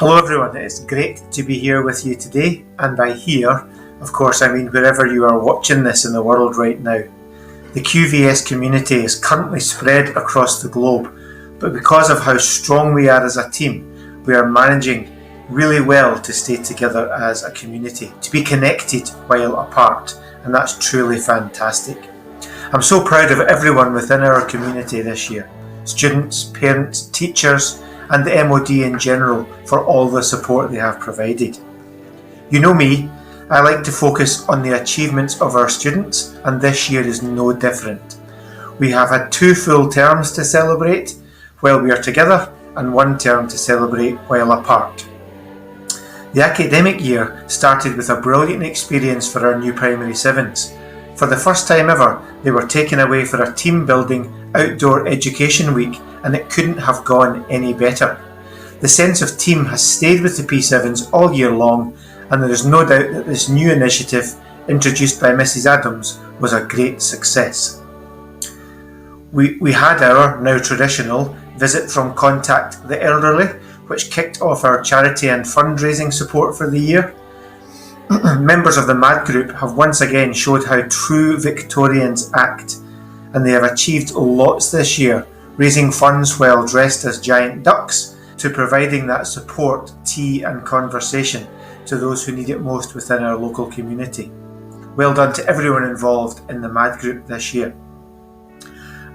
Hello everyone, it's great to be here with you today, and by here, of course, I mean wherever you are watching this in the world right now. The QVS community is currently spread across the globe, but because of how strong we are as a team, we are managing really well to stay together as a community, to be connected while apart, and that's truly fantastic. I'm so proud of everyone within our community this year, students, parents, teachers, and the MOD in general for all the support they have provided. You know me, I like to focus on the achievements of our students, and this year is no different. We have had 2 full terms to celebrate while we are together and 1 term to celebrate while apart. The academic year started with a brilliant experience for our new Primary 7s. For the first time ever, they were taken away for a team-building outdoor education week, and it couldn't have gone any better. The sense of team has stayed with the P7s all year long, and there is no doubt that this new initiative, introduced by Mrs Adams, was a great success. We had our, now traditional, visit from Contact the Elderly, which kicked off our charity and fundraising support for the year. Members of the MAD group have once again showed how true Victorians act, and they have achieved lots this year, raising funds while dressed as giant ducks, to providing that support, tea and conversation to those who need it most within our local community. Well done to everyone involved in the MAD group this year.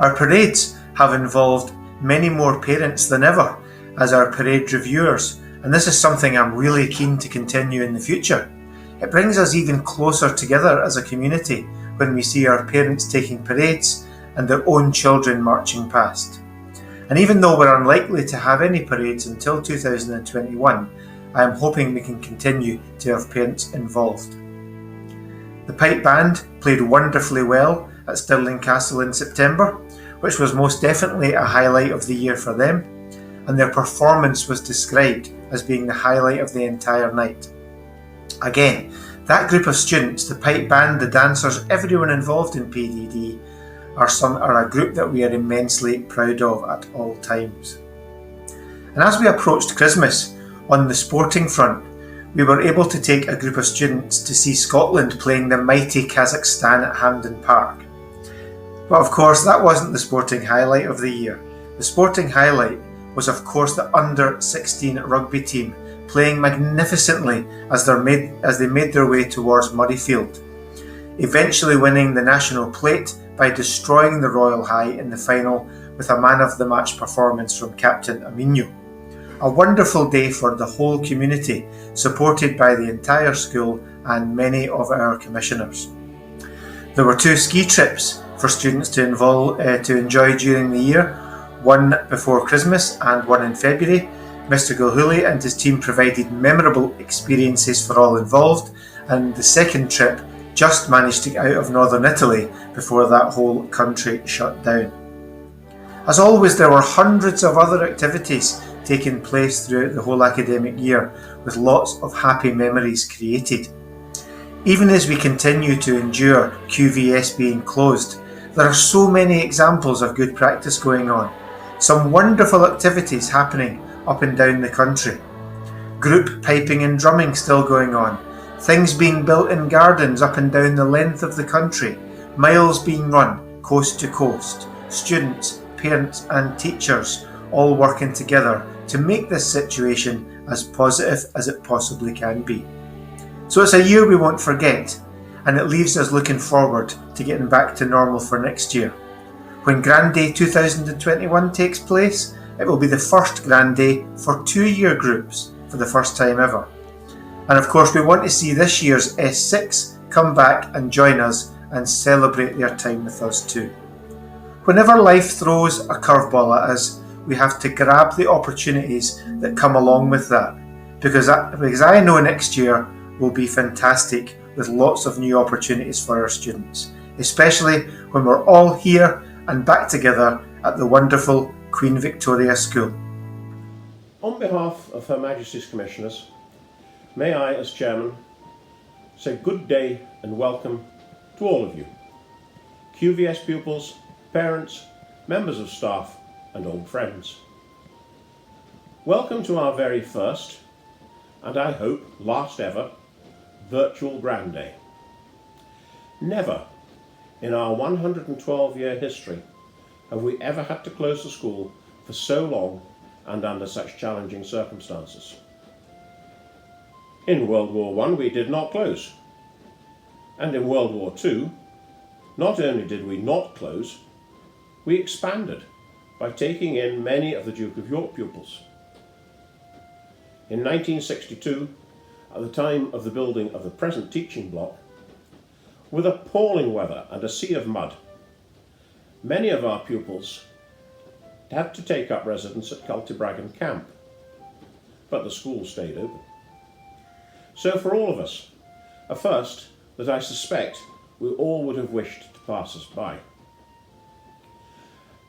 Our parades have involved many more parents than ever as our parade reviewers, and this is something I'm really keen to continue in the future. It brings us even closer together as a community when we see our parents taking parades and their own children marching past. And even though we're unlikely to have any parades until 2021, I am hoping we can continue to have parents involved. The pipe band played wonderfully well at Stirling Castle in September, which was most definitely a highlight of the year for them, and their performance was described as being the highlight of the entire night. Again, that group of students, the pipe band, the dancers, everyone involved in PDD, are a group that we are immensely proud of at all times. And as we approached Christmas, on the sporting front, we were able to take a group of students to see Scotland playing the mighty Kazakhstan at Hampden Park. But of course, that wasn't the sporting highlight of the year. The sporting highlight was of course the under-16 rugby team playing magnificently as they made their way towards Murrayfield, eventually winning the national plate by destroying the Royal High in the final with a man of the match performance from Captain Amino. A wonderful day for the whole community, supported by the entire school and many of our commissioners. There were 2 ski trips for students to enjoy during the year, one before Christmas and one in February. Mr Gilhooly and his team provided memorable experiences for all involved, and the second trip just managed to get out of northern Italy before that whole country shut down. As always, there were hundreds of other activities taking place throughout the whole academic year, with lots of happy memories created. Even as we continue to endure QVS being closed, there are so many examples of good practice going on. Some wonderful activities happening up and down the country. Group piping and drumming still going on. Things being built in gardens up and down the length of the country. Miles being run coast to coast. Students, parents and teachers all working together to make this situation as positive as it possibly can be. So it's a year we won't forget, and it leaves us looking forward to getting back to normal for next year. When Grand Day 2021 takes place, it will be the first Grand Day for 2-year groups for the first time ever. And of course, we want to see this year's S6 come back and join us and celebrate their time with us too. Whenever life throws a curveball at us, we have to grab the opportunities that come along with that, because I know next year will be fantastic with lots of new opportunities for our students, especially when we're all here and back together at the wonderful Queen Victoria School. On behalf of Her Majesty's Commissioners, may I, as Chairman, say good day and welcome to all of you, QVS pupils, parents, members of staff and old friends. Welcome to our very first and I hope last ever, virtual Grand Day. Never in our 112-year history have we ever had to close the school for so long and under such challenging circumstances. In World War I we did not close, and in World War II not only did we not close, we expanded by taking in many of the Duke of York pupils. In 1962, at the time of the building of the present teaching block, with appalling weather and a sea of mud, many of our pupils had to take up residence at Cultibragan Camp, but the school stayed open. So for all of us, a first that I suspect we all would have wished to pass us by.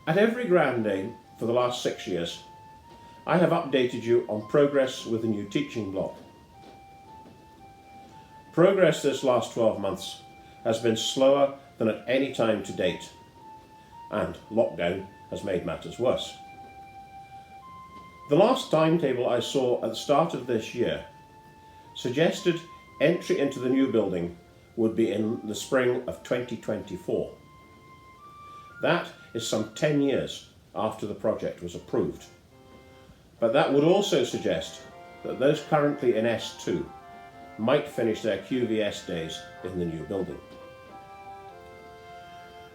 At every Grand Day for the last 6 years, I have updated you on progress with the new teaching block. Progress this last 12 months has been slower than at any time to date, and lockdown has made matters worse. The last timetable I saw at the start of this year suggested entry into the new building would be in the spring of 2024. That is some 10 years after the project was approved. But that would also suggest that those currently in S2 might finish their QVS days in the new building.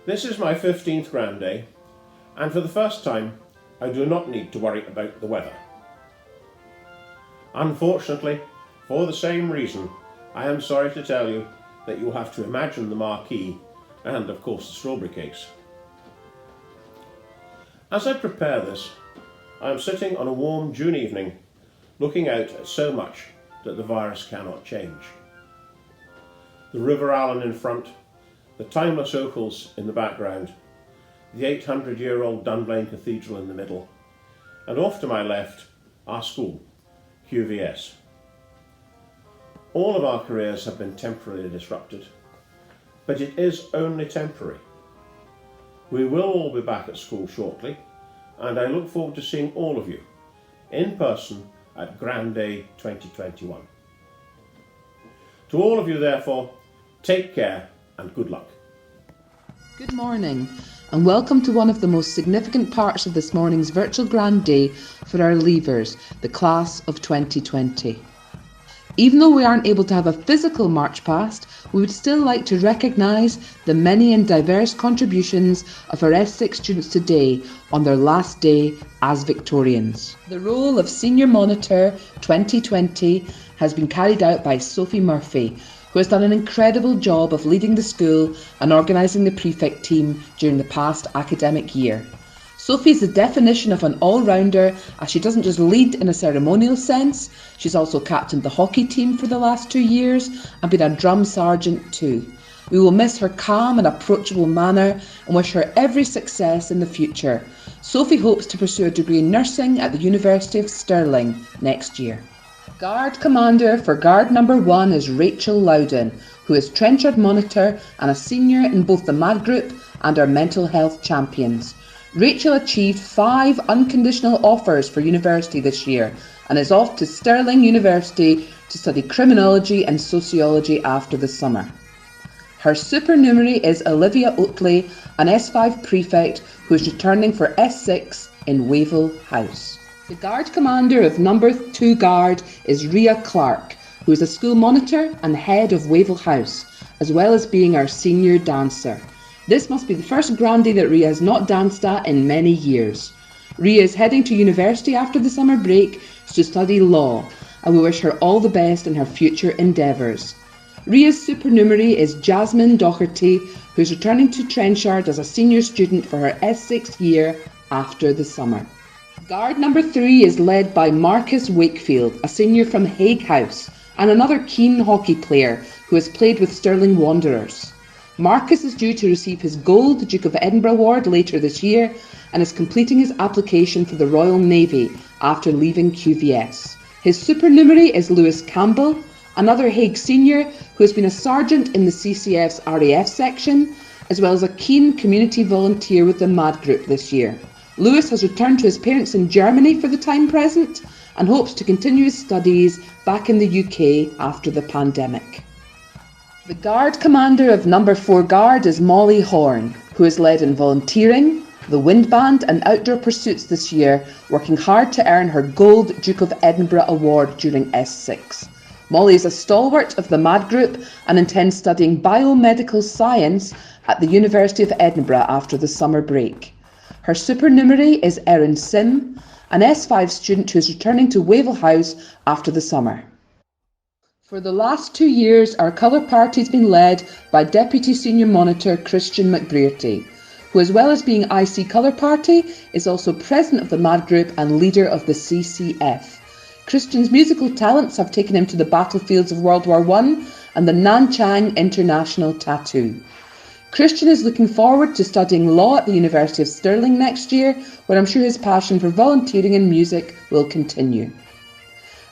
This is my 15th Grand Day, and for the first time I do not need to worry about the weather. Unfortunately, for the same reason, I am sorry to tell you that you'll have to imagine the marquee and, of course, the strawberry cakes. As I prepare this, I am sitting on a warm June evening looking out at so much that the virus cannot change. The River Allen in front, the timeless opals in the background, the 800-year-old Dunblane Cathedral in the middle, and off to my left, our school, QVS. All of our careers have been temporarily disrupted, but it is only temporary. We will all be back at school shortly, and I look forward to seeing all of you in person at Grand Day 2021. To all of you, therefore, take care and good luck. Good morning, and welcome to one of the most significant parts of this morning's virtual Grand Day for our leavers, the class of 2020. Even though we aren't able to have a physical march past, we would still like to recognise the many and diverse contributions of our S6 students today on their last day as Victorians. The role of Senior Monitor 2020 has been carried out by Sophie Murphy, who has done an incredible job of leading the school and organising the prefect team during the past academic year. Sophie is the definition of an all-rounder, as she doesn't just lead in a ceremonial sense, she's also captained the hockey team for the last 2 years and been a drum sergeant too. We will miss her calm and approachable manner and wish her every success in the future. Sophie hopes to pursue a degree in nursing at the University of Stirling next year. Guard Commander for Guard Number 1 is Rachel Loudon, who is Trenchard Monitor and a senior in both the MAD Group and our Mental Health Champions. Rachel achieved 5 unconditional offers for university this year and is off to Stirling University to study criminology and sociology after the summer. Her supernumerary is Olivia Oatley, an S5 prefect who is returning for S6 in Wavell House. The Guard Commander of Number 2 Guard is Ria Clark, who is a school monitor and head of Wavell House, as well as being our senior dancer. This must be the first Grand Day that Ria has not danced at in many years. Ria is heading to university after the summer break to study law, and we wish her all the best in her future endeavours. Ria's supernumerary is Jasmine Doherty, who is returning to Trenchard as a senior student for her S6 year after the summer. Guard number 3 is led by Marcus Wakefield, a senior from Hague House, and another keen hockey player who has played with Stirling Wanderers. Marcus is due to receive his Gold Duke of Edinburgh Award later this year and is completing his application for the Royal Navy after leaving QVS. His supernumerary is Lewis Campbell, another Hague senior who has been a sergeant in the CCF's RAF section, as well as a keen community volunteer with the MAD Group this year. Lewis has returned to his parents in Germany for the time present and hopes to continue his studies back in the UK after the pandemic. The Guard Commander of Number 4 Guard is Molly Horn, who has led in volunteering, the wind band and outdoor pursuits this year, working hard to earn her Gold Duke of Edinburgh Award during S6. Molly is a stalwart of the MAD group and intends studying biomedical science at the University of Edinburgh after the summer break. Her supernumerary is Erin Sim, an S5 student who is returning to Wavell House after the summer. For the last 2 years, our colour party has been led by Deputy Senior Monitor Christian McBrearty, who, as well as being IC Colour Party, is also President of the MAD Group and leader of the CCF. Christian's musical talents have taken him to the battlefields of World War I and the Nanchang International Tattoo. Christian is looking forward to studying law at the University of Stirling next year, where I'm sure his passion for volunteering and music will continue.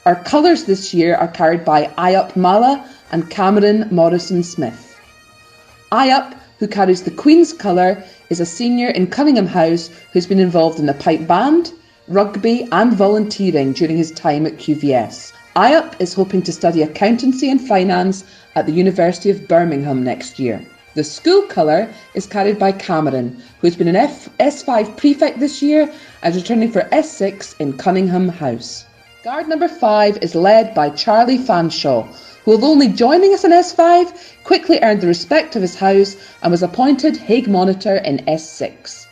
Our colours this year are carried by Ayup Mala and Cameron Morrison-Smith. Ayup, who carries the Queen's colour, is a senior in Cunningham House who's been involved in the pipe band, rugby and volunteering during his time at QVS. Ayup is hoping to study accountancy and finance at the University of Birmingham next year. The school colour is carried by Cameron, who has been an S5 prefect this year and returning for S6 in Cunningham House. Guard number 5 is led by Charlie Fanshaw, who, although only joining us in S5, quickly earned the respect of his house and was appointed Hague Monitor in S6.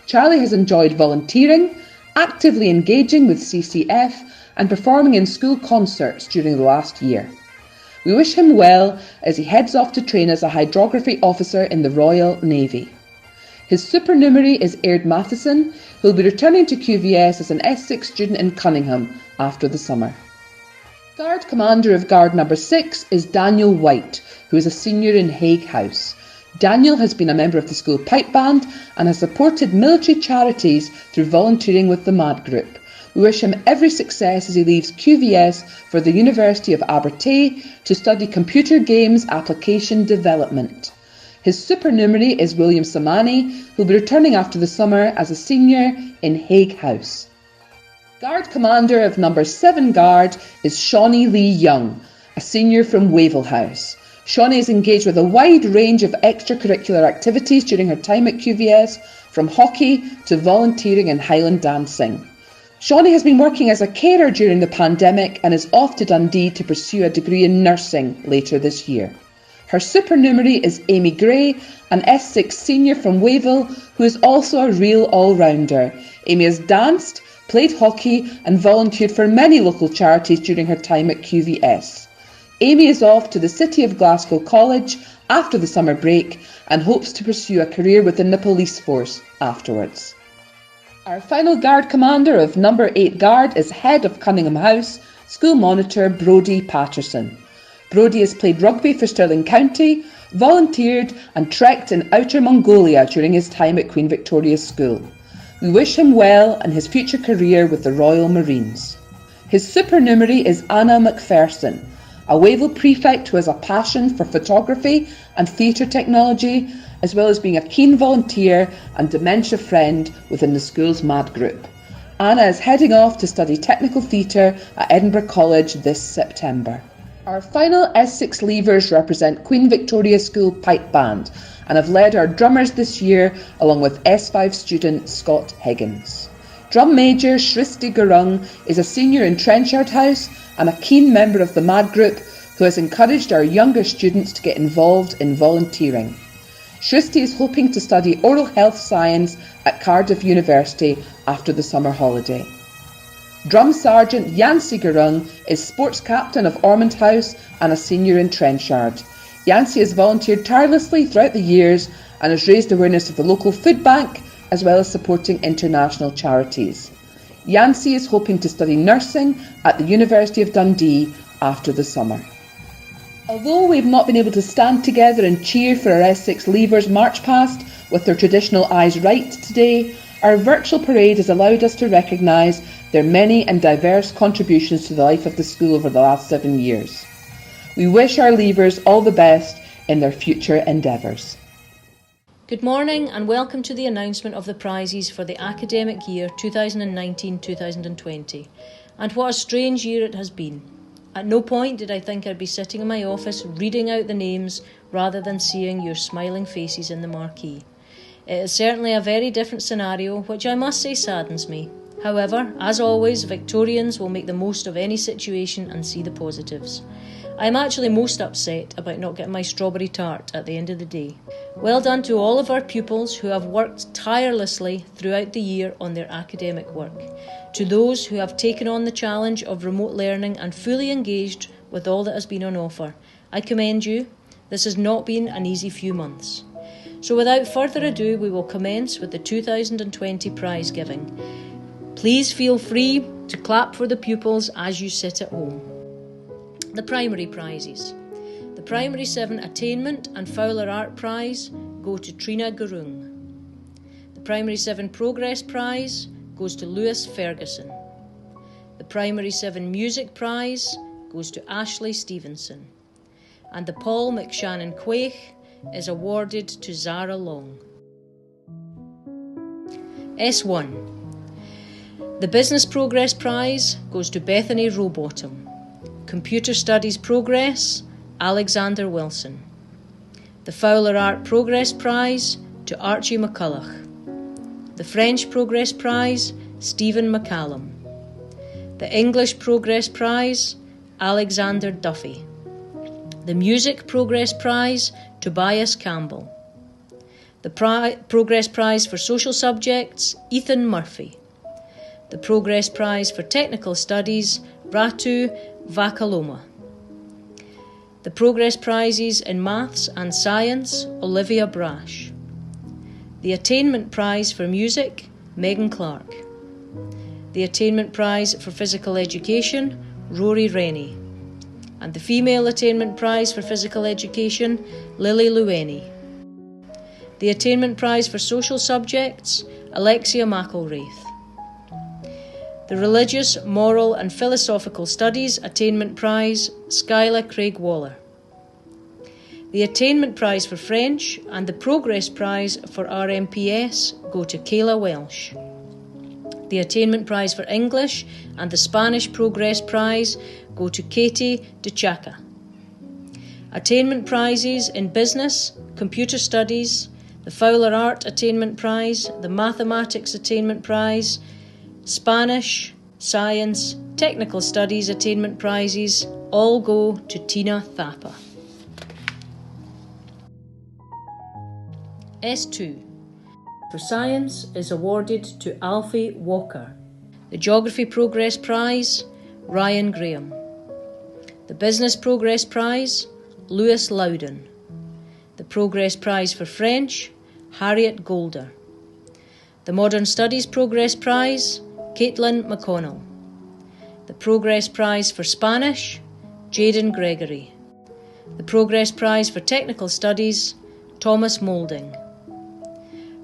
Charlie has enjoyed volunteering, actively engaging with CCF and performing in school concerts during the last year. We wish him well as he heads off to train as a hydrography officer in the Royal Navy. His supernumerary is Aird Matheson, who will be returning to QVS as an S6 student in Cunningham after the summer. Guard Commander of Guard number 6 is Daniel White, who is a senior in Hague House. Daniel has been a member of the school pipe band and has supported military charities through volunteering with the MAD group. We wish him every success as he leaves QVS for the University of Abertay to study computer games application development. His supernumerary is William Samani, who will be returning after the summer as a senior in Hague House. Guard Commander of number 7 Guard is Shawnee Lee Young, a senior from Wavell House. Shawnee is engaged with a wide range of extracurricular activities during her time at QVS, from hockey to volunteering and Highland dancing. Shawnee has been working as a carer during the pandemic and is off to Dundee to pursue a degree in nursing later this year. Her supernumerary is Amy Gray, an S6 senior from Wavell, who is also a real all-rounder. Amy has danced, played hockey and volunteered for many local charities during her time at QVS. Amy is off to the City of Glasgow College after the summer break and hopes to pursue a career within the police force afterwards. Our final Guard Commander of number 8 Guard is Head of Cunningham House, School Monitor Brodie Patterson. Brodie has played rugby for Stirling County, volunteered and trekked in Outer Mongolia during his time at Queen Victoria's School. We wish him well in his future career with the Royal Marines. His supernumerary is Anna McPherson, a Wavell prefect who has a passion for photography and theatre technology, as well as being a keen volunteer and dementia friend within the school's MAD group. Anna is heading off to study technical theatre at Edinburgh College this September. Our final S6 leavers represent Queen Victoria School Pipe Band and have led our drummers this year along with S5 student Scott Higgins. Drum Major Shristi Gurung is a senior in Trenchard House and a keen member of the MAD group who has encouraged our younger students to get involved in volunteering. Shristi is hoping to study oral health science at Cardiff University after the summer holiday. Drum Sergeant Yancy Gurung is sports captain of Ormond House and a senior in Trenchard. Yancy has volunteered tirelessly throughout the years and has raised awareness of the local food bank as well as supporting international charities. Yancy is hoping to study nursing at the University of Dundee after the summer. Although we've not been able to stand together and cheer for our S6 leavers march past with their traditional Eyes Right today, our virtual parade has allowed us to recognise their many and diverse contributions to the life of the school over the last 7 years. We wish our leavers all the best in their future endeavours. Good morning and welcome to the announcement of the prizes for the academic year 2019-2020. And what a strange year it has been. At no point did I think I'd be sitting in my office reading out the names rather than seeing your smiling faces in the marquee. It is certainly a very different scenario, which I must say saddens me. However, as always, Victorians will make the most of any situation and see the positives. I am actually most upset about not getting my strawberry tart at the end of the day. Well done to all of our pupils who have worked tirelessly throughout the year on their academic work. To those who have taken on the challenge of remote learning and fully engaged with all that has been on offer, I commend you. This has not been an easy few months. So without further ado, we will commence with the 2020 prize giving. Please feel free to clap for the pupils as you sit at home. The primary prizes. The Primary 7 Attainment and Fowler Art Prize go to Trina Gurung. The Primary 7 Progress Prize goes to Lewis Ferguson. The Primary 7 Music Prize goes to Ashley Stevenson. And the Paul McShannon Quaich is awarded to Zara Long. S1. The Business Progress Prize goes to Bethany Rowbottom. Computer Studies Progress, Alexander Wilson. The Fowler Art Progress Prize to Archie McCulloch. The French Progress Prize, Stephen McCallum. The English Progress Prize, Alexander Duffy. The Music Progress Prize, Tobias Campbell. The Progress Prize for Social Subjects, Ethan Murphy. The Progress Prize for Technical Studies, Ratu Vakaloma. The Progress Prizes in Maths and Science, Olivia Brash. The Attainment Prize for Music, Megan Clark. The Attainment Prize for Physical Education, Rory Rennie. And the Female Attainment Prize for Physical Education, Lily Lueni. The Attainment Prize for Social Subjects, Alexia McElwraith. The Religious, Moral and Philosophical Studies Attainment Prize, Skyla Craig Waller. The Attainment Prize for French and the Progress Prize for RMPS go to Kayla Welsh. The Attainment Prize for English and the Spanish Progress Prize go to Katie DeChaka. Attainment Prizes in Business, Computer Studies, the Fowler Art Attainment Prize, the Mathematics Attainment Prize, Spanish, Science, Technical Studies Attainment Prizes all go to Tina Thapa. S2. For Science is awarded to Alfie Walker. The Geography Progress Prize, Ryan Graham. The Business Progress Prize, Lewis Loudon. The Progress Prize for French, Harriet Golder. The Modern Studies Progress Prize, Caitlin McConnell. The Progress Prize for Spanish, Jaden Gregory. The Progress Prize for Technical Studies, Thomas Moulding.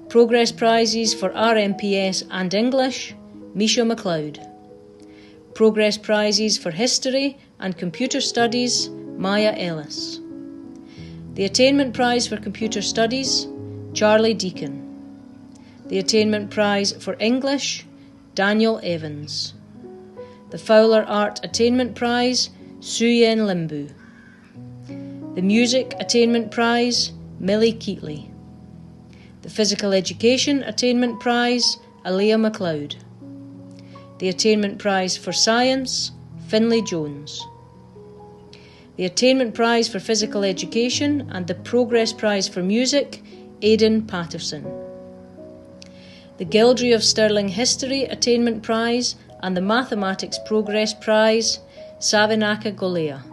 Progress Prizes for RMPS and English, Misha MacLeod. Progress Prizes for History and Computer Studies, Maya Ellis. The Attainment Prize for Computer Studies, Charlie Deacon. The Attainment Prize for English, Daniel Evans. The Fowler Art Attainment Prize, Suyen Limbu. The Music Attainment Prize, Millie Keatley. The Physical Education Attainment Prize, Alea MacLeod. The Attainment Prize for Science, Finlay Jones. The Attainment Prize for Physical Education and the Progress Prize for Music, Aidan Patterson. The Gildry of Stirling History Attainment Prize and the Mathematics Progress Prize, Savinaka Golea.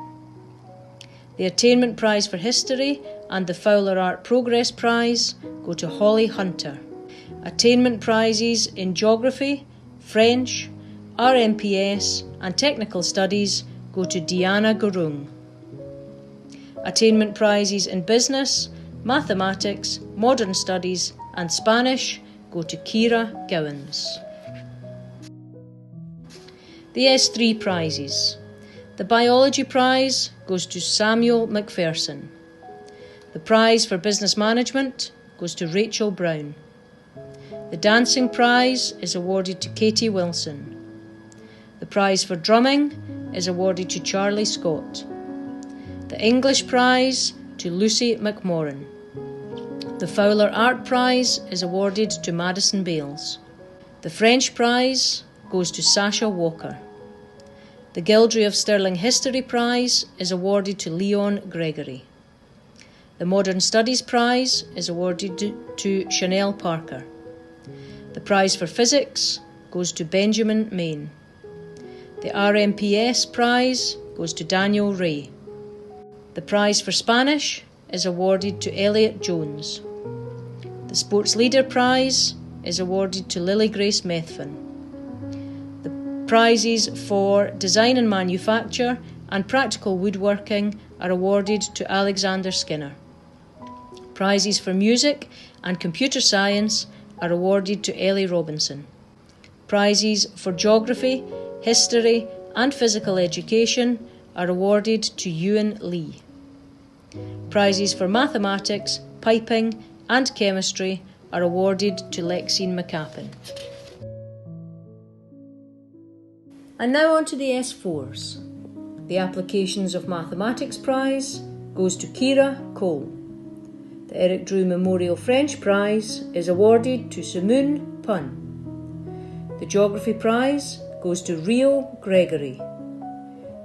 The Attainment Prize for History and the Fowler Art Progress Prize go to Holly Hunter. Attainment Prizes in Geography, French, RMPS and Technical Studies go to Diana Gurung. Attainment Prizes in Business, Mathematics, Modern Studies and Spanish go to Kira Gowans. The S3 prizes. The Biology Prize goes to Samuel McPherson. The Prize for Business Management goes to Rachel Brown. The Dancing Prize is awarded to Katie Wilson. The prize for drumming is awarded to Charlie Scott. The English prize to Lucy McMorrin. The Fowler Art Prize is awarded to Madison Bales. The French prize goes to Sasha Walker. The Gildry of Stirling History Prize is awarded to Leon Gregory. The Modern Studies Prize is awarded to Chanel Parker. The prize for Physics goes to Benjamin Main. The RMPS Prize goes to Daniel Ray. The prize for Spanish is awarded to Elliot Jones. The Sports Leader Prize is awarded to Lily Grace Methvin. The prizes for Design and Manufacture and Practical Woodworking are awarded to Alexander Skinner. Prizes for Music and Computer Science are awarded to Ellie Robinson. Prizes for Geography, History and Physical Education are awarded to Ewan Lee. Prizes for Mathematics, Piping and Chemistry are awarded to Lexine McCappin. And now on to the S4s. The Applications of Mathematics Prize goes to Kira Cole. The Eric Drew Memorial French Prize is awarded to Simoon Pun. The Geography Prize goes to Rio Gregory.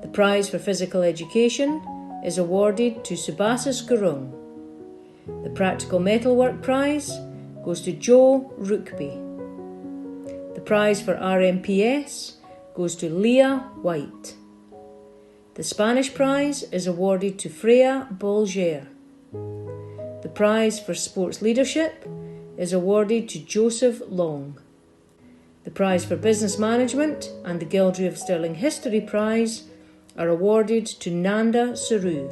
The prize for Physical Education is awarded to Subasis Gurung. The Practical Metalwork Prize goes to Joe Rookby. The prize for RMPS goes to Leah White. The Spanish prize is awarded to Freya Bolger. The prize for Sports Leadership is awarded to Joseph Long. The prize for Business Management and the Gildry of Stirling History Prize are awarded to Nanda Saru.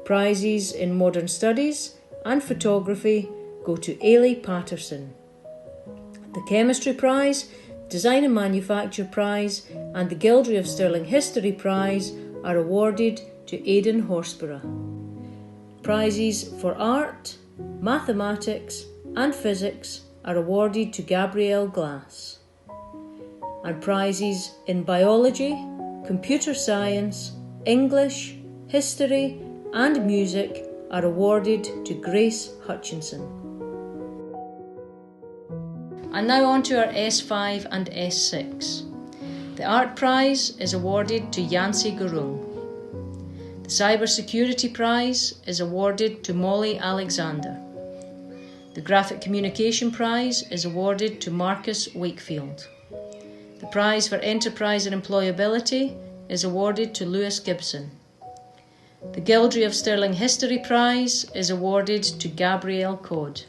Prizes in Modern Studies and Photography go to Ailey Patterson. The Chemistry Prize, Design and Manufacture Prize and the Gildry of Stirling History Prize are awarded to Aidan Horsborough. Prizes for Art, Mathematics and Physics are awarded to Gabrielle Glass. And prizes in Biology, Computer Science, English, History and Music are awarded to Grace Hutchinson. And now on to our S5 and S6. The Art Prize is awarded to Yancy Gurung. The Cyber Security Prize is awarded to Molly Alexander. The Graphic Communication Prize is awarded to Marcus Wakefield. The Prize for Enterprise and Employability is awarded to Lewis Gibson. The Gildry of Stirling History Prize is awarded to Gabrielle Codd.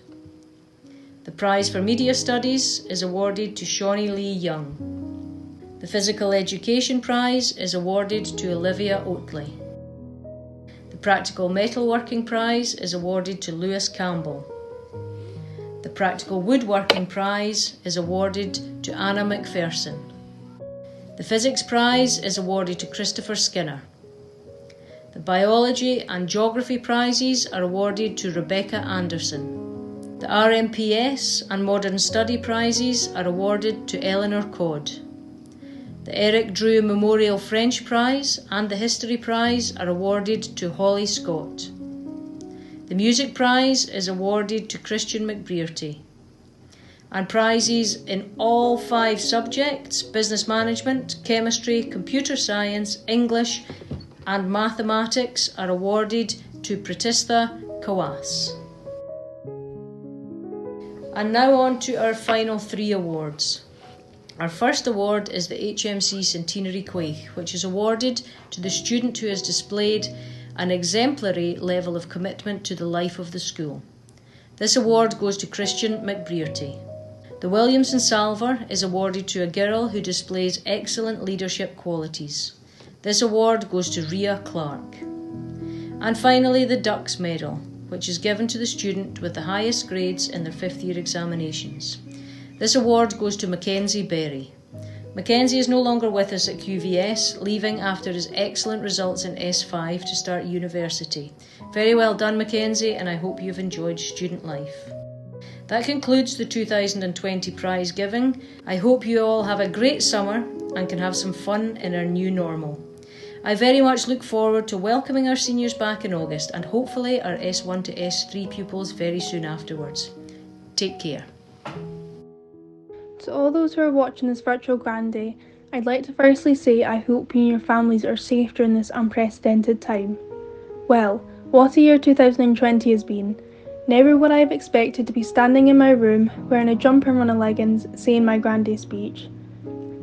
The prize for Media Studies is awarded to Shawnee Lee Young. The Physical Education Prize is awarded to Olivia Oatley. The Practical Metalworking Prize is awarded to Lewis Campbell. The Practical Woodworking Prize is awarded to Anna McPherson. The Physics Prize is awarded to Christopher Skinner. The Biology and Geography Prizes are awarded to Rebecca Anderson. The RMPS and Modern Study Prizes are awarded to Eleanor Codd. The Eric Drew Memorial French Prize and the History Prize are awarded to Holly Scott. The Music Prize is awarded to Christian McBrearty. And prizes in all 5 subjects, Business Management, Chemistry, Computer Science, English and Mathematics are awarded to Pratistha Kawas. And now on to our final 3 awards. Our first award is the HMC Centenary Quaich, which is awarded to the student who has displayed an exemplary level of commitment to the life of the school. This award goes to Christian McBrearty. The Williamson Salver is awarded to a girl who displays excellent leadership qualities. This award goes to Rhea Clark. And finally, the Dux Medal, which is given to the student with the highest grades in their 5th year examinations. This award goes to Mackenzie Berry. Mackenzie is no longer with us at QVS, leaving after his excellent results in S5 to start university. Very well done, Mackenzie, and I hope you've enjoyed student life. That concludes the 2020 prize giving. I hope you all have a great summer and can have some fun in our new normal. I very much look forward to welcoming our seniors back in August and hopefully our S1 to S3 pupils very soon afterwards. Take care. To all those who are watching this virtual Grand Day, I'd like to firstly say I hope you and your families are safe during this unprecedented time. Well, what a year 2020 has been. Never would I have expected to be standing in my room, wearing a jumper and running leggings, saying my Grand Day speech.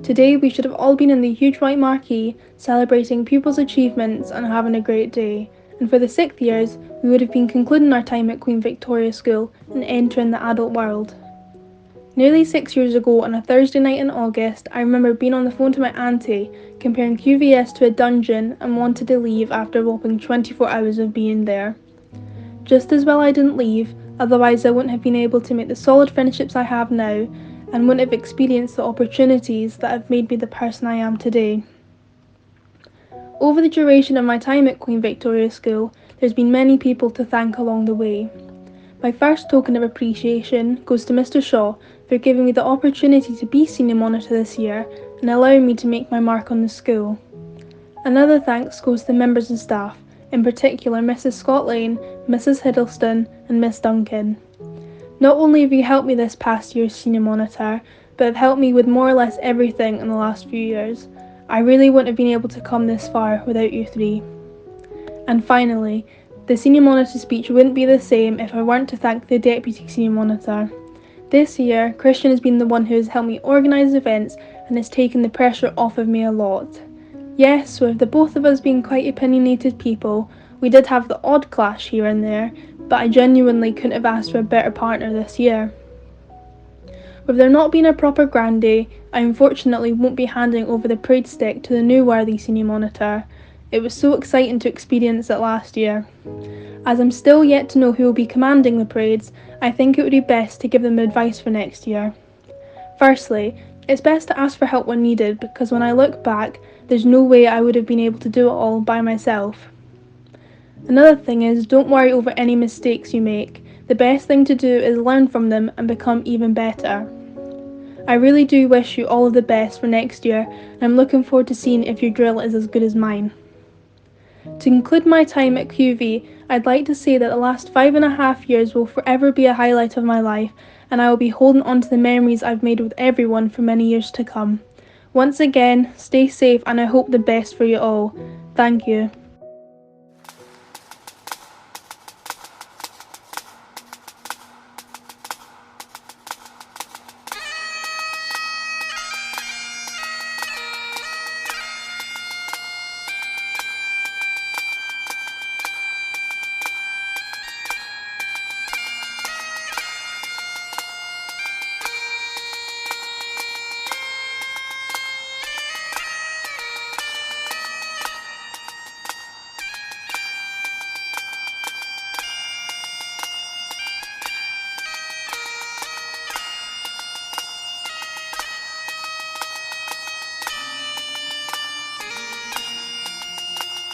Today we should have all been in the huge white marquee, celebrating pupils' achievements and having a great day, and for the 6th years we would have been concluding our time at Queen Victoria School and entering the adult world. Nearly 6 years ago on a Thursday night in August, I remember being on the phone to my auntie, comparing QVS to a dungeon and wanted to leave after a whopping 24 hours of being there. Just as well I didn't leave, otherwise I wouldn't have been able to make the solid friendships I have now and wouldn't have experienced the opportunities that have made me the person I am today. Over the duration of my time at Queen Victoria School, there's been many people to thank along the way. My first token of appreciation goes to Mr. Shaw for giving me the opportunity to be Senior Monitor this year and allowing me to make my mark on the school. Another thanks goes to the members and staff, in particular Mrs. Scott Lane, Mrs. Hiddleston and Miss Duncan. Not only have you helped me this past year as Senior Monitor, but have helped me with more or less everything in the last few years. I really wouldn't have been able to come this far without you three. And finally, the Senior Monitor speech wouldn't be the same if I weren't to thank the Deputy Senior Monitor. This year, Christian has been the one who has helped me organise events and has taken the pressure off of me a lot. Yes, with the both of us being quite opinionated people, we did have the odd clash here and there, but I genuinely couldn't have asked for a better partner this year. With there not being a proper Grand Day, I unfortunately won't be handing over the parade stick to the new worthy Senior Monitor. It was so exciting to experience it last year. As I'm still yet to know who will be commanding the parades, I think it would be best to give them advice for next year. Firstly, it's best to ask for help when needed because when I look back, there's no way I would have been able to do it all by myself. Another thing is, don't worry over any mistakes you make. The best thing to do is learn from them and become even better. I really do wish you all of the best for next year and I'm looking forward to seeing if your drill is as good as mine. To conclude my time at QV, I'd like to say that the last 5.5 years will forever be a highlight of my life and I will be holding on to the memories I've made with everyone for many years to come. Once again, stay safe and I hope the best for you all. Thank you.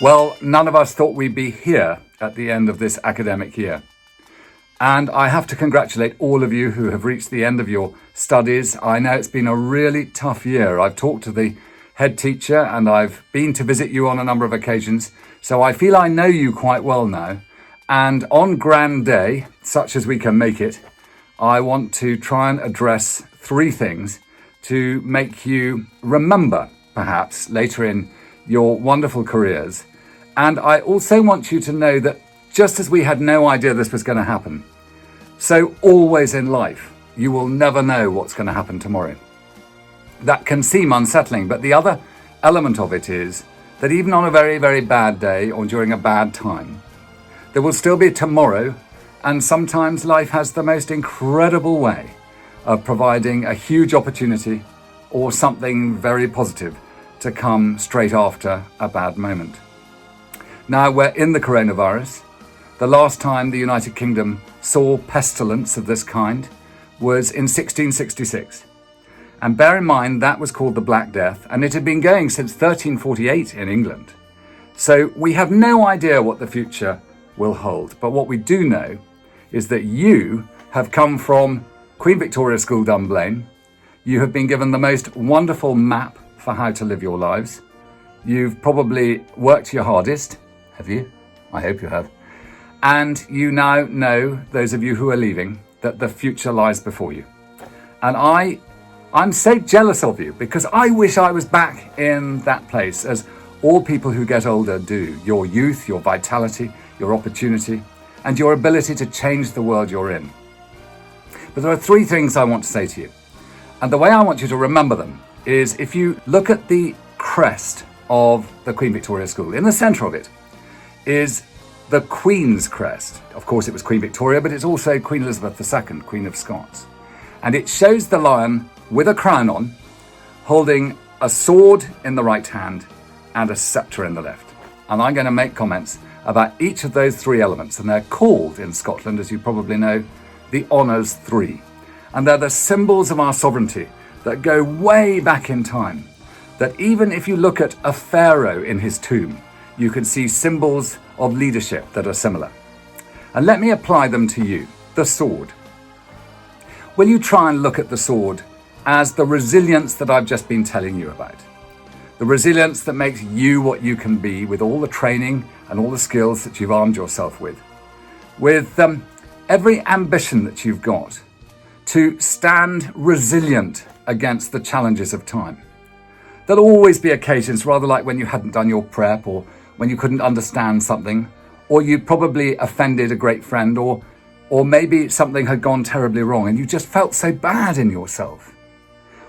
Well, none of us thought we'd be here at the end of this academic year. And I have to congratulate all of you who have reached the end of your studies. I know it's been a really tough year. I've talked to the head teacher and I've been to visit you on a number of occasions. So I feel I know you quite well now. And on Grand Day, such as we can make it, I want to try and address 3 things to make you remember, perhaps, later in your wonderful careers. And I also want you to know that just as we had no idea this was going to happen, so always in life, you will never know what's going to happen tomorrow. That can seem unsettling, but the other element of it is that even on a very, very bad day or during a bad time, there will still be tomorrow, and sometimes life has the most incredible way of providing a huge opportunity or something very positive to come straight after a bad moment. Now we're in the coronavirus. The last time the United Kingdom saw pestilence of this kind was in 1666. And bear in mind that was called the Black Death, and it had been going since 1348 in England. So we have no idea what the future will hold. But what we do know is that you have come from Queen Victoria School, Dunblane. You have been given the most wonderful map for how to live your lives. You've probably worked your hardest, have you? I hope you have. And you now know, those of you who are leaving, that the future lies before you. And I'm so jealous of you because I wish I was back in that place, as all people who get older do. Your youth, your vitality, your opportunity, and your ability to change the world you're in. But there are three things I want to say to you. And the way I want you to remember them is if you look at the crest of the Queen Victoria School, in the centre of it is the Queen's crest. Of course, it was Queen Victoria, but it's also Queen Elizabeth II, Queen of Scots. And it shows the lion with a crown on, holding a sword in the right hand and a sceptre in the left. And I'm going to make comments about each of those three elements, and they're called in Scotland, as you probably know, the Honours Three. And they're the symbols of our sovereignty that go way back in time, that even if you look at a pharaoh in his tomb, you can see symbols of leadership that are similar. And let me apply them to you. The sword. Will you try and look at the sword as the resilience that I've just been telling you about? The resilience that makes you what you can be with all the training and all the skills that you've armed yourself with every ambition that you've got to stand resilient against the challenges of time. There'll always be occasions, rather like when you hadn't done your prep, or when you couldn't understand something, or you probably offended a great friend, or maybe something had gone terribly wrong and you just felt so bad in yourself.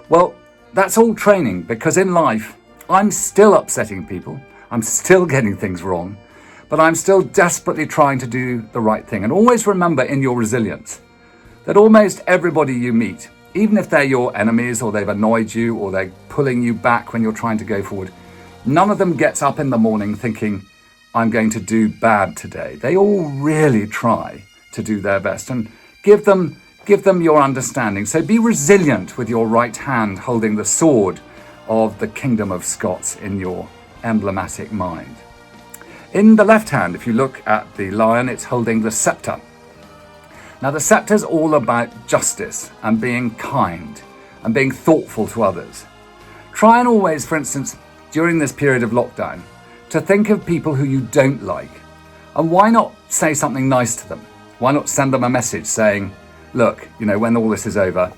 Well, that's all training, because in life, I'm still upsetting people. I'm still getting things wrong, but I'm still desperately trying to do the right thing. And always remember in your resilience that almost everybody you meet, even if they're your enemies or they've annoyed you or they're pulling you back when you're trying to go forward, none of them gets up in the morning thinking, I'm going to do bad today. They all really try to do their best, and give them your understanding. So be resilient with your right hand holding the sword of the Kingdom of Scots in your emblematic mind. In the left hand, if you look at the lion, it's holding the sceptre. Now, the sceptre is all about justice and being kind and being thoughtful to others. Try and always, for instance, during this period of lockdown, to think of people who you don't like. And why not say something nice to them? Why not send them a message saying, look, when all this is over,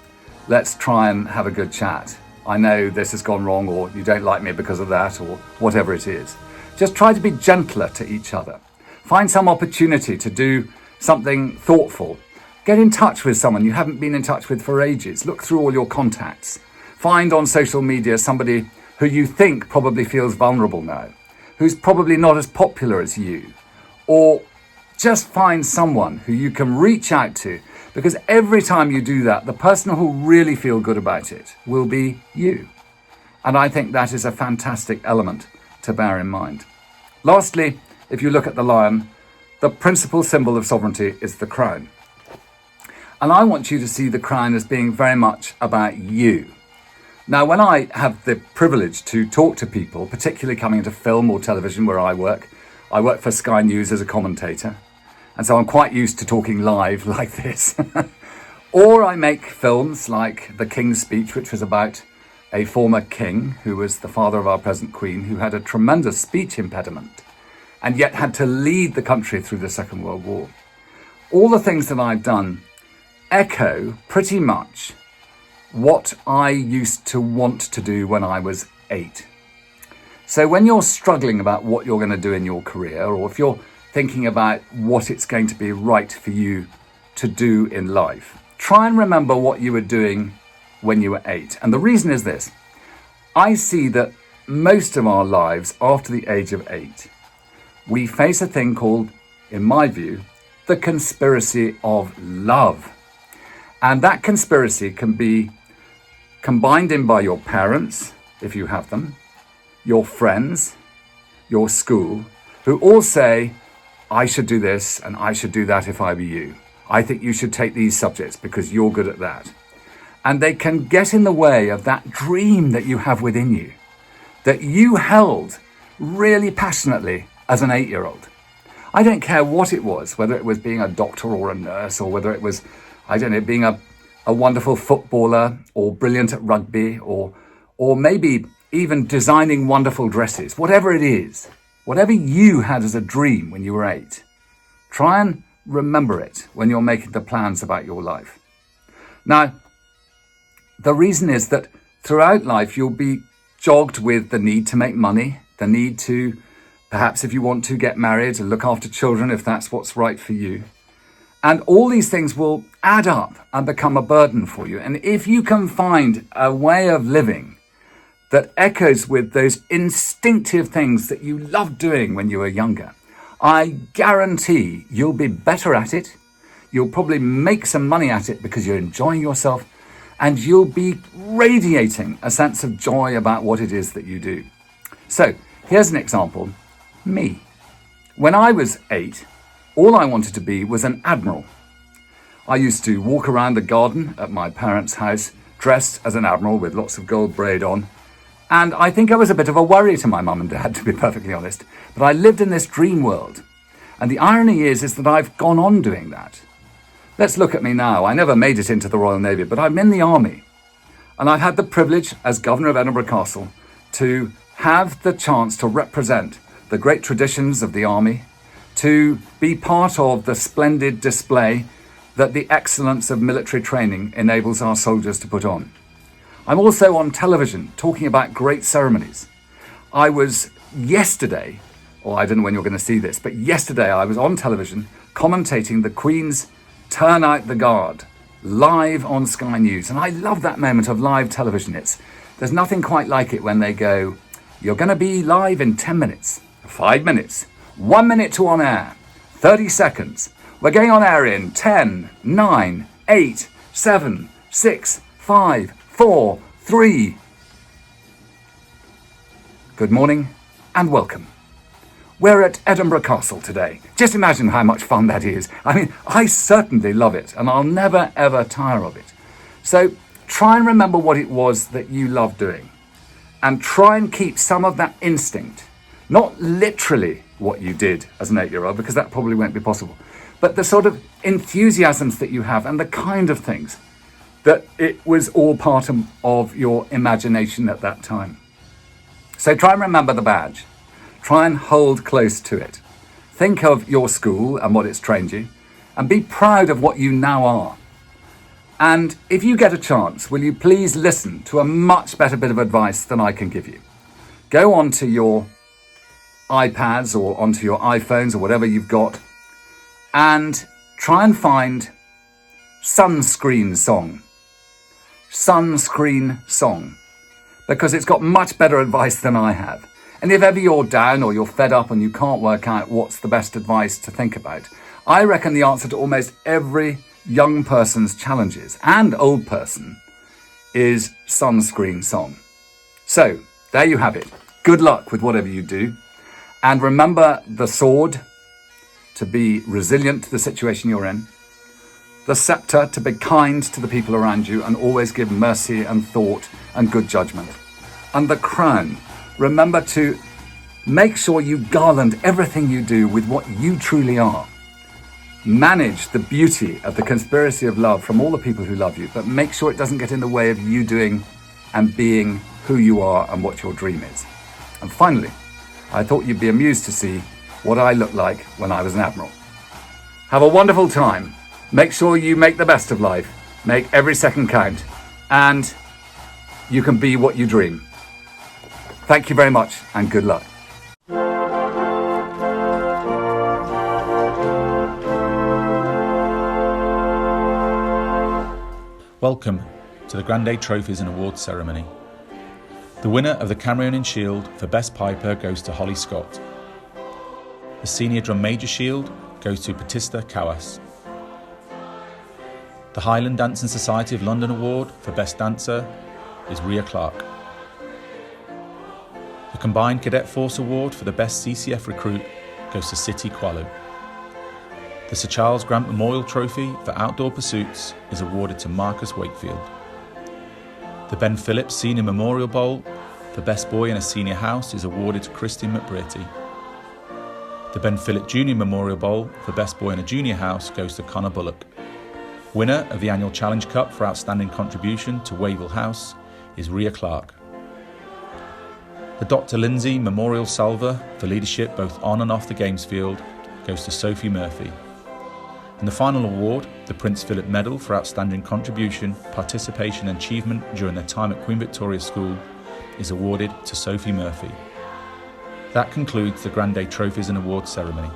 let's try and have a good chat. I know this has gone wrong, or you don't like me because of that, or whatever it is. Just try to be gentler to each other. Find some opportunity to do something thoughtful. Get in touch with someone you haven't been in touch with for ages. Look through all your contacts. Find on social media somebody who you think probably feels vulnerable now, who's probably not as popular as you. Or just find someone who you can reach out to, because every time you do that, the person who will really feel good about it will be you. And I think that is a fantastic element to bear in mind. Lastly, if you look at the lion, the principal symbol of sovereignty is the crown. And I want you to see the crown as being very much about you. Now, when I have the privilege to talk to people, particularly coming into film or television where I work for Sky News as a commentator. And so I'm quite used to talking live like this. Or I make films like The King's Speech, which was about a former king who was the father of our present queen, who had a tremendous speech impediment and yet had to lead the country through the Second World War. All the things that I've done echo pretty much what I used to want to do when I was 8. So when you're struggling about what you're going to do in your career, or if you're thinking about what it's going to be right for you to do in life, try and remember what you were doing when you were 8. And the reason is this: I see that most of our lives after the age of 8, we face a thing called, in my view, the conspiracy of love. And that conspiracy can be combined in by your parents, if you have them, your friends, your school, who all say, I should do this and I should do that if I were you. I think you should take these subjects because you're good at that. And they can get in the way of that dream that you have within you, that you held really passionately as an 8-year-old. I don't care what it was, whether it was being a doctor or a nurse, or whether it was I don't know, being a wonderful footballer or brilliant at rugby or maybe even designing wonderful dresses, whatever it is, whatever you had as a dream when you were 8, try and remember it when you're making the plans about your life. Now, the reason is that throughout life, you'll be jogged with the need to make money, the need to, perhaps if you want to, get married and look after children if that's what's right for you. And all these things will add up and become a burden for you. And if you can find a way of living that echoes with those instinctive things that you loved doing when you were younger, I guarantee you'll be better at it. You'll probably make some money at it because you're enjoying yourself, and you'll be radiating a sense of joy about what it is that you do. So here's an example. Me. When I was 8, all I wanted to be was an admiral. I used to walk around the garden at my parents' house dressed as an admiral with lots of gold braid on. And I think I was a bit of a worry to my mum and dad, to be perfectly honest. But I lived in this dream world. And the irony is that I've gone on doing that. Let's look at me now. I never made it into the Royal Navy, but I'm in the army. And I've had the privilege as Governor of Edinburgh Castle to have the chance to represent the great traditions of the army, to be part of the splendid display that the excellence of military training enables our soldiers to put on. I'm also on television talking about great ceremonies. I was yesterday, or I don't know when you're going to see this, but yesterday I was on television commentating the Queen's Turn Out the Guard live on Sky News. And I love that moment of live television. There's nothing quite like it when they go, you're going to be live in 10 minutes, 5 minutes, 1 minute to on air, 30 seconds. We're going on air in 10, 9, 8, 7, 6, 5, 4, 3. Good morning and welcome. We're at Edinburgh Castle today. Just imagine how much fun that is. I mean, I certainly love it and I'll never ever tire of it. So try and remember what it was that you loved doing and try and keep some of that instinct, not literally what you did as an 8-year-old, because that probably won't be possible, but the sort of enthusiasms that you have and the kind of things that it was all part of your imagination at that time. So try and remember the badge. Try and hold close to it. Think of your school and what it's trained you, and be proud of what you now are. And if you get a chance, will you please listen to a much better bit of advice than I can give you? Go onto your iPads or onto your iPhones or whatever you've got and try and find Sunscreen Song. Sunscreen Song. Because it's got much better advice than I have. And if ever you're down or you're fed up and you can't work out what's the best advice to think about, I reckon the answer to almost every young person's challenges and old person is Sunscreen Song. So there you have it. Good luck with whatever you do. And remember the sword to be resilient to the situation you're in. The scepter to be kind to the people around you and always give mercy and thought and good judgment. And the crown, remember to make sure you garland everything you do with what you truly are. Manage the beauty of the conspiracy of love from all the people who love you, but make sure it doesn't get in the way of you doing and being who you are and what your dream is. And finally, I thought you'd be amused to see what I looked like when I was an admiral. Have a wonderful time. Make sure you make the best of life. Make every second count. And you can be what you dream. Thank you very much and good luck. Welcome to the Grande Trophies and Awards ceremony. The winner of the Cameronian Shield for Best Piper goes to Holly Scott. The Senior Drum Major Shield goes to Batista Kawas. The Highland Dancing Society of London Award for Best Dancer is Rhea Clark. The Combined Cadet Force Award for the Best CCF Recruit goes to City Qualu. The Sir Charles Grant Memorial Trophy for Outdoor Pursuits is awarded to Marcus Wakefield. The Ben Phillips Senior Memorial Bowl for Best Boy in a Senior House is awarded to Christian McBrearty. The Ben Phillips Junior Memorial Bowl for Best Boy in a Junior House goes to Connor Bullock. Winner of the annual Challenge Cup for outstanding contribution to Wavell House is Ria Clark. The Dr. Lindsay Memorial Salver for leadership both on and off the games field goes to Sophie Murphy. And the final award, the Prince Philip Medal for outstanding contribution, participation and achievement during their time at Queen Victoria School, is awarded to Sophie Murphy. That concludes the Grand Day Trophies and Awards ceremony.